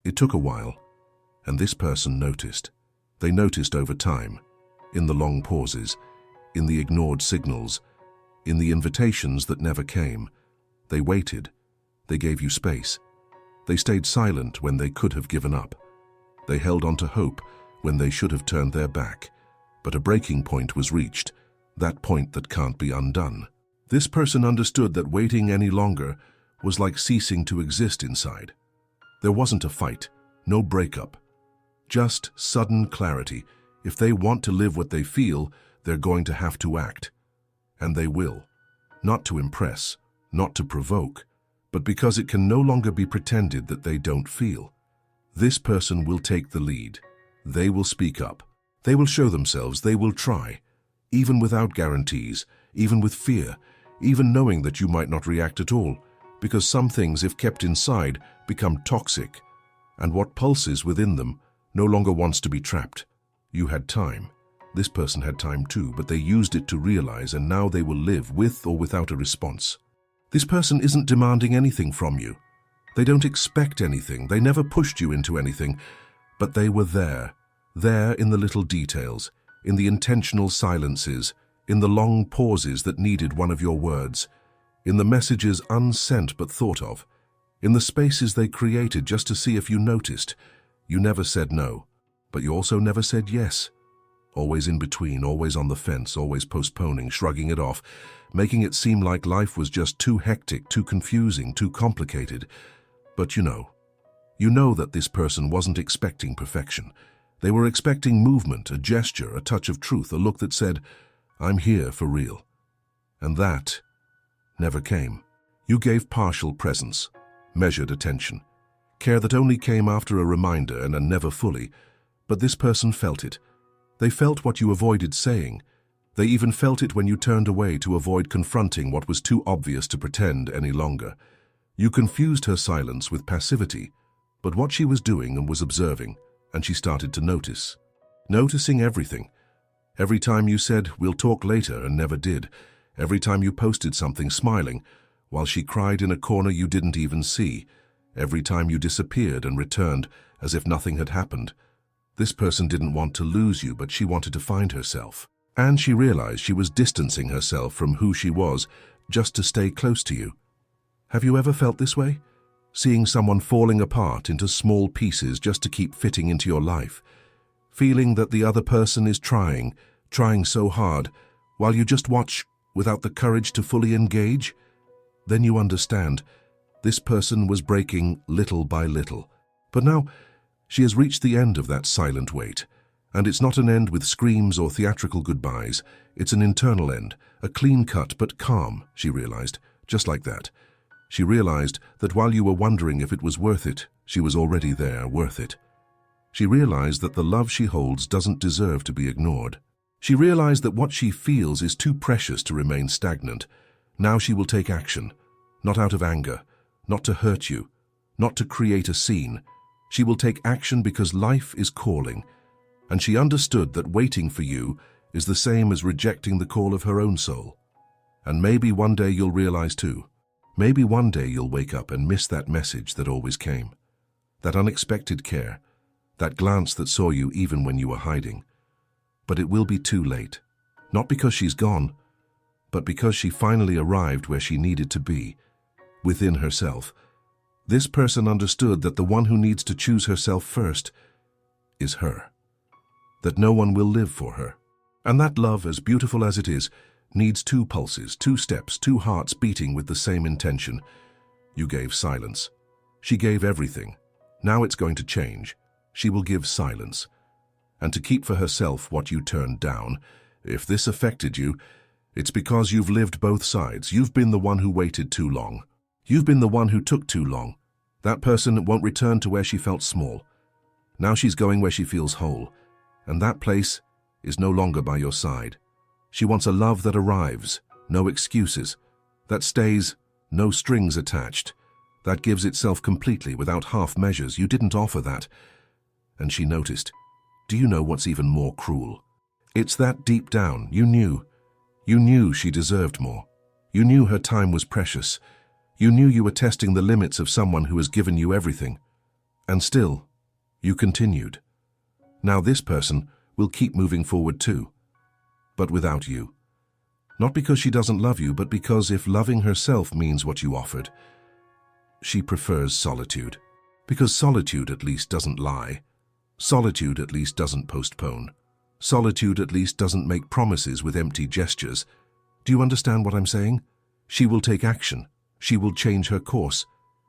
It took a while, and this person noticed. They noticed over time, in the long pauses, in the ignored signals, in the invitations that never came. They waited. They gave you space. They stayed silent when they could have given up. They held on to hope when they should have turned their back. But a breaking point was reached, that point that can't be undone. This person understood that waiting any longer was like ceasing to exist inside. There wasn't a fight, no breakup. Just sudden clarity. If they want to live what they feel, they're going to have to act. And they will. Not to impress, not to provoke, but because it can no longer be pretended that they don't feel. This person will take the lead. They will speak up. They will show themselves. They will try. Even without guarantees, even with fear, even knowing that you might not react at all, because some things, if kept inside, become toxic, and what pulses within them no longer wants to be trapped. You had time. This person had time too, but they used it to realize, and now they will live with or without a response. This person isn't demanding anything from you. They don't expect anything. They never pushed you into anything, but they were there in the little details, in the intentional silences, in the long pauses that needed one of your words, in the messages unsent but thought of, in the spaces they created just to see if you noticed. You never said no, but you also never said yes. Always in between, always on the fence, always postponing, shrugging it off, making it seem like life was just too hectic, too confusing, too complicated. But you know that this person wasn't expecting perfection. They were expecting movement, a gesture, a touch of truth, a look that said, "I'm here for real." And that never came. You gave partial presence, measured attention, care that only came after a reminder and never fully. But this person felt it. They felt what you avoided saying. They even felt it when you turned away to avoid confronting what was too obvious to pretend any longer. You confused her silence with passivity, but what she was doing and was observing, and she started to notice. Noticing everything. Every time you said, "We'll talk later," and never did. Every time you posted something smiling, while she cried in a corner you didn't even see. Every time you disappeared and returned as if nothing had happened. This person didn't want to lose you, but she wanted to find herself. And she realized she was distancing herself from who she was just to stay close to you. Have you ever felt this way? Seeing someone falling apart into small pieces just to keep fitting into your life. Feeling that the other person is trying so hard, while you just watch without the courage to fully engage? Then you understand. This person was breaking little by little. But now, she has reached the end of that silent wait. And it's not an end with screams or theatrical goodbyes. It's an internal end, a clean cut but calm, she realized, just like that. She realized that while you were wondering if it was worth it, she was already there, worth it. She realized that the love she holds doesn't deserve to be ignored. She realized that what she feels is too precious to remain stagnant. Now she will take action, not out of anger, not to hurt you, not to create a scene. She will take action because life is calling, and she understood that waiting for you is the same as rejecting the call of her own soul. And maybe one day you'll realize too. Maybe one day you'll wake up and miss that message that always came. That unexpected care, that glance that saw you even when you were hiding. But it will be too late. Not because she's gone, but because she finally arrived where she needed to be, within herself. This person understood that the one who needs to choose herself first is her. That no one will live for her. And that love, as beautiful as it is, needs two pulses, two steps, two hearts beating with the same intention. You gave silence. She gave everything. Now it's going to change. She will give silence. And to keep for herself what you turned down. If this affected you, it's because you've lived both sides. You've been the one who waited too long. You've been the one who took too long. That person won't return to where she felt small. Now she's going where she feels whole. And that place is no longer by your side. She wants a love that arrives, no excuses, that stays, no strings attached, that gives itself completely without half measures. You didn't offer that. And she noticed. Do you know what's even more cruel? It's that deep down, you knew she deserved more. You knew her time was precious. You knew you were testing the limits of someone who has given you everything. And still, you continued. Now this person will keep moving forward too, but without you. Not because she doesn't love you, but because if loving herself means what you offered, she prefers solitude. Because solitude at least doesn't lie. Solitude at least doesn't postpone. Solitude at least doesn't make promises with empty gestures. Do you understand what I'm saying? She will take action. She will change her course.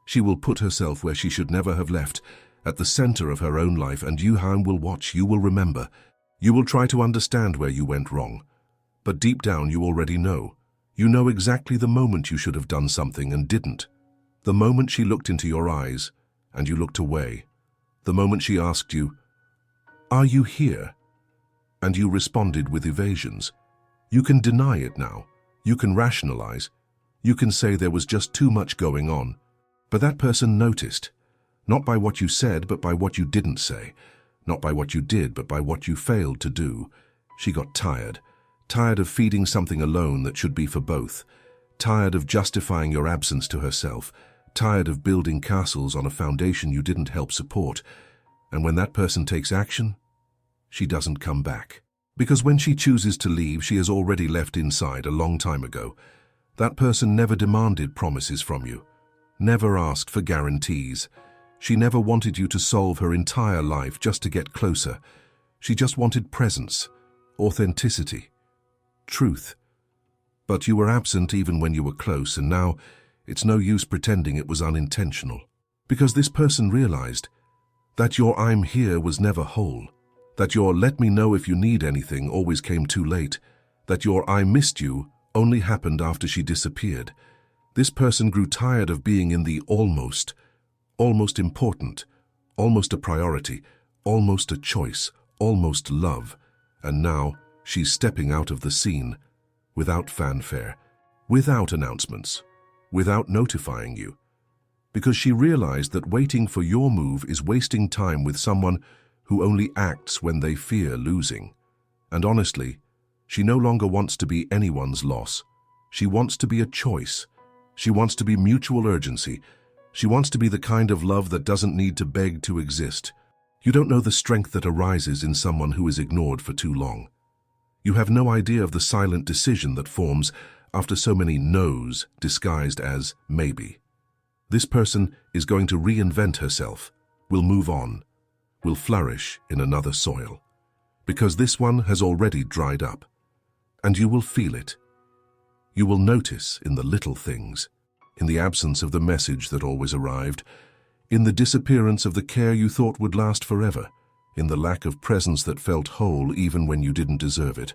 She will put herself where she should never have left, at the center of her own life, and you, Han, will watch. You will remember. You will try to understand where you went wrong. But deep down you already know. You know exactly the moment you should have done something and didn't. The moment she looked into your eyes and you looked away. The moment she asked you, "Are you here?" and you responded with evasions. You can deny it now. You can rationalize. You can say there was just too much going on. But that person noticed, not by what you said, but by what you didn't say. Not by what you did, but by what you failed to do. She got tired. Tired of feeding something alone that should be for both. Tired of justifying your absence to herself. Tired of building castles on a foundation you didn't help support. And when that person takes action, she doesn't come back. Because when she chooses to leave, she has already left inside a long time ago. That person never demanded promises from you. Never asked for guarantees. She never wanted you to solve her entire life just to get closer. She just wanted presence, authenticity, truth. But you were absent even when you were close, and now it's no use pretending it was unintentional. Because this person realized that your "I'm here" was never whole. That your "let me know if you need anything" always came too late. That your "I missed you" only happened after she disappeared. This person grew tired of being in the almost important, almost a priority, almost a choice, almost love. And now she's stepping out of the scene, without fanfare, without announcements, without notifying you. Because she realized that waiting for your move is wasting time with someone who only acts when they fear losing. And honestly, she no longer wants to be anyone's loss. She wants to be a choice. She wants to be mutual urgency. She wants to be the kind of love that doesn't need to beg to exist. You don't know the strength that arises in someone who is ignored for too long. You have no idea of the silent decision that forms after so many no's disguised as maybe. This person is going to reinvent herself, will move on, will flourish in another soil. Because this one has already dried up. And you will feel it. You will notice in the little things, in the absence of the message that always arrived, in the disappearance of the care you thought would last forever, in the lack of presence that felt whole even when you didn't deserve it.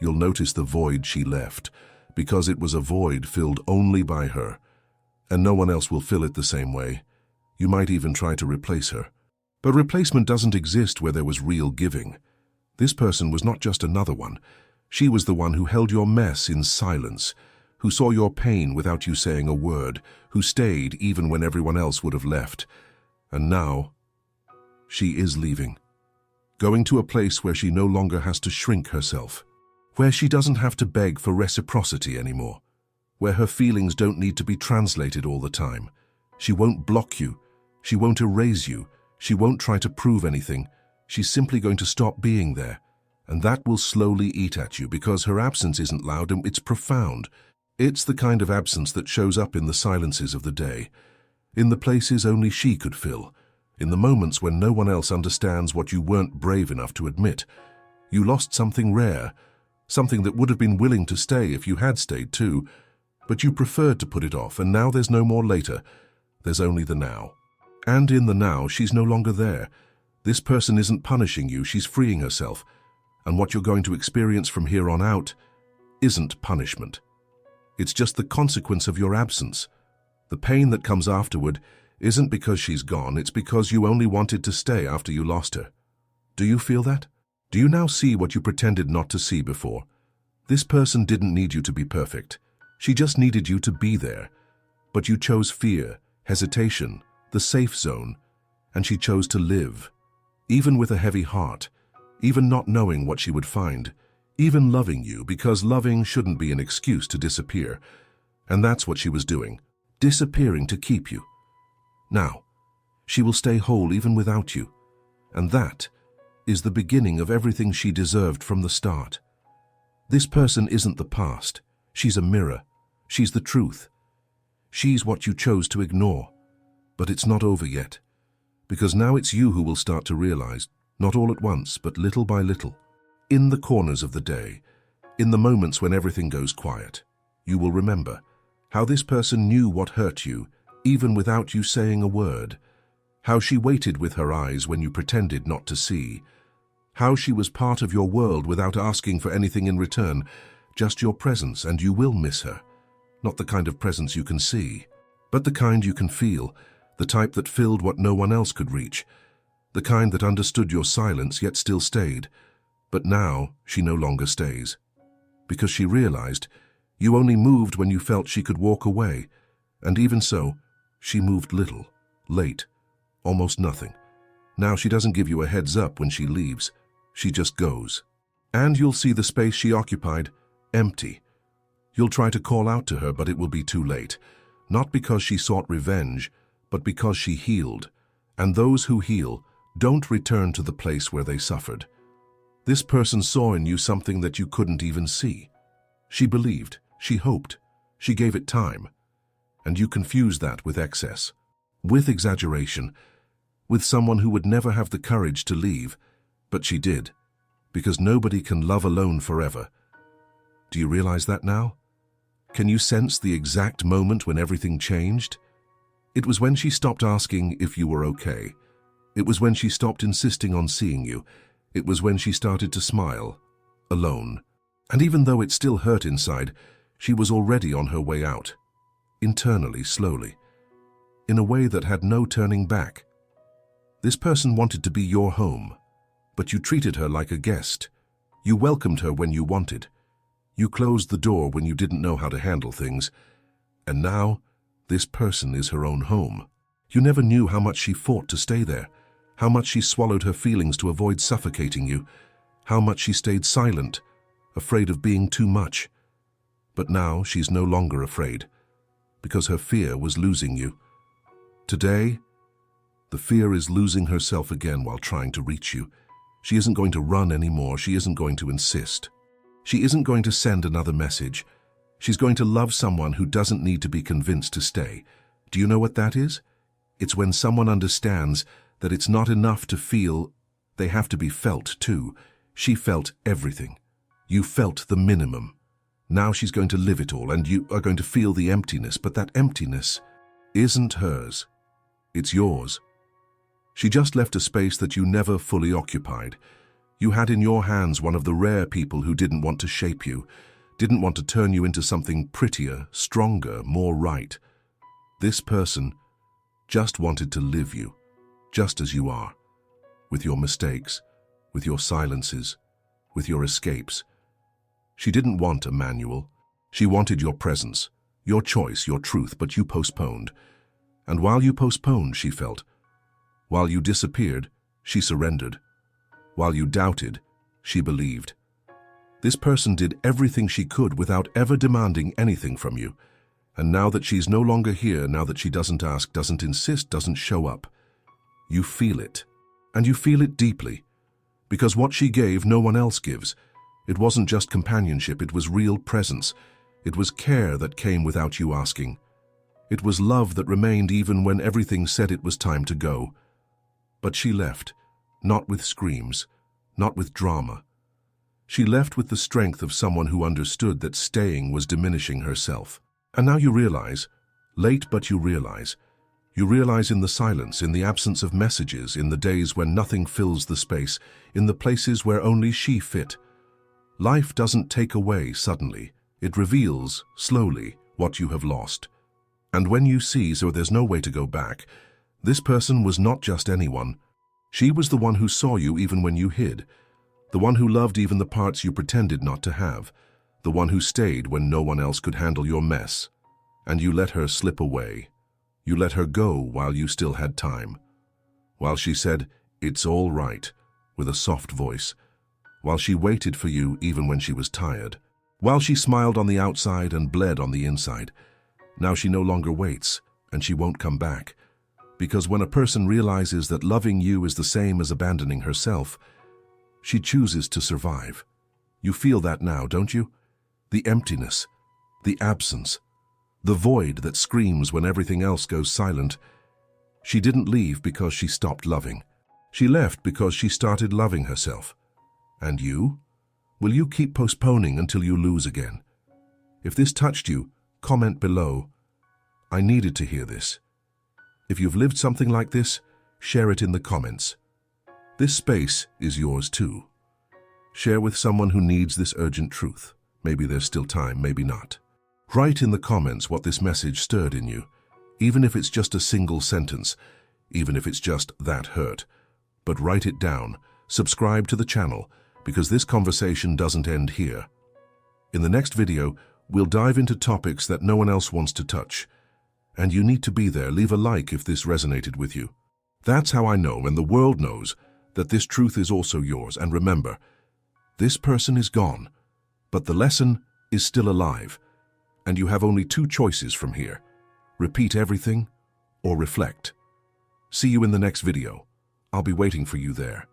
You'll notice the void she left, because it was a void filled only by her, and no one else will fill it the same way. You might even try to replace her. But replacement doesn't exist where there was real giving. This person was not just another one. She was the one who held your mess in silence, who saw your pain without you saying a word, who stayed even when everyone else would have left. And now, she is leaving, going to a place where she no longer has to shrink herself, where she doesn't have to beg for reciprocity anymore, where her feelings don't need to be translated all the time. She won't block you, she won't erase you, she won't try to prove anything. She's simply going to stop being there. And that will slowly eat at you because her absence isn't loud and it's profound. It's the kind of absence that shows up in the silences of the day, in the places only she could fill, in the moments when no one else understands what you weren't brave enough to admit. You lost something rare, something that would have been willing to stay if you had stayed too, but you preferred to put it off, and now there's no more later. There's only the now. And in the now, she's no longer there. This person isn't punishing you, she's freeing herself. And what you're going to experience from here on out isn't punishment. It's just the consequence of your absence. The pain that comes afterward isn't because she's gone, it's because you only wanted to stay after you lost her. Do you feel that? Do you now see what you pretended not to see before? This person didn't need you to be perfect. She just needed you to be there. But you chose fear, hesitation, the safe zone, and she chose to live, even with a heavy heart. Even not knowing what she would find, even loving you, because loving shouldn't be an excuse to disappear. And that's what she was doing, disappearing to keep you. Now, She will stay whole even without you. And that is the beginning of everything she deserved from the start. This person isn't the past. She's a mirror. She's the truth. She's what you chose to ignore. But it's not over yet. Because now it's you who will start to realize, not all at once, but little by little, in the corners of the day, in the moments when everything goes quiet, you will remember how this person knew what hurt you, even without you saying a word, how she waited with her eyes when you pretended not to see, how she was part of your world without asking for anything in return, just your presence, and you will miss her. Not the kind of presence you can see, but the kind you can feel, the type that filled what no one else could reach, the kind that understood your silence yet still stayed. But now she no longer stays. Because she realized you only moved when you felt she could walk away, and even so, she moved little, late, almost nothing. Now she doesn't give you a heads up when she leaves. She just goes. And you'll see the space she occupied empty. You'll try to call out to her, but it will be too late. Not because she sought revenge, but because she healed. And those who heal don't return to the place where they suffered. This person saw in you something that you couldn't even see. She believed, she hoped, she gave it time. And you confuse that with excess, with exaggeration, with someone who would never have the courage to leave, but she did, because nobody can love alone forever. Do you realize that now? Can you sense the exact moment when everything changed? It was when she stopped asking if you were okay. It was when she stopped insisting on seeing you. It was when she started to smile, alone. And even though it still hurt inside, she was already on her way out, internally, slowly, in a way that had no turning back. This person wanted to be your home, but you treated her like a guest. You welcomed her when you wanted. You closed the door when you didn't know how to handle things. And now, this person is her own home. You never knew how much she fought to stay there, how much she swallowed her feelings to avoid suffocating you, how much she stayed silent, afraid of being too much. But now she's no longer afraid, because her fear was losing you. Today, the fear is losing herself again while trying to reach you. She isn't going to run anymore. She isn't going to insist. She isn't going to send another message. She's going to love someone who doesn't need to be convinced to stay. Do you know what that is? It's when someone understands that it's not enough to feel, they have to be felt too. She felt everything. You felt the minimum. Now she's going to live it all, and you are going to feel the emptiness, but that emptiness isn't hers. It's yours. She just left a space that you never fully occupied. You had in your hands one of the rare people who didn't want to shape you, didn't want to turn you into something prettier, stronger, more right. This person just wanted to live you, just as you are, with your mistakes, with your silences, with your escapes. She didn't want a manual. She wanted your presence, your choice, your truth, but you postponed. And while you postponed, she felt. While you disappeared, she surrendered. While you doubted, she believed. This person did everything she could without ever demanding anything from you. And now that she's no longer here, now that she doesn't ask, doesn't insist, doesn't show up, you feel it. And you feel it deeply. Because what she gave, no one else gives. It wasn't just companionship, it was real presence. It was care that came without you asking. It was love that remained even when everything said it was time to go. But she left, not with screams, not with drama. She left with the strength of someone who understood that staying was diminishing herself. And now you realize, late but you realize in the silence, in the absence of messages, in the days when nothing fills the space, in the places where only she fit. Life doesn't take away suddenly. It reveals, slowly, what you have lost. And when you see, so there's no way to go back, this person was not just anyone. She was the one who saw you even when you hid, the one who loved even the parts you pretended not to have, the one who stayed when no one else could handle your mess. And you let her slip away. You let her go while you still had time. While she said, "It's all right," with a soft voice. While she waited for you even when she was tired. While she smiled on the outside and bled on the inside. Now she no longer waits, and she won't come back. Because when a person realizes that loving you is the same as abandoning herself, she chooses to survive. You feel that now, don't you? The emptiness, the absence, the void that screams when everything else goes silent. She didn't leave because she stopped loving. She left because she started loving herself. And you? Will you keep postponing until you lose again? If this touched you, comment below. I needed to hear this. If you've lived something like this, share it in the comments. This space is yours too. Share with someone who needs this urgent truth. Maybe there's still time, maybe not. Write in the comments what this message stirred in you, even if it's just a single sentence, even if it's just "that hurt." But write it down, subscribe to the channel, because this conversation doesn't end here. In the next video, we'll dive into topics that no one else wants to touch. And you need to be there. Leave a like if this resonated with you. That's how I know, and the world knows, that this truth is also yours. And remember, this person is gone, but the lesson is still alive. And you have only two choices from here: repeat everything or reflect. See you in the next video. I'll be waiting for you there.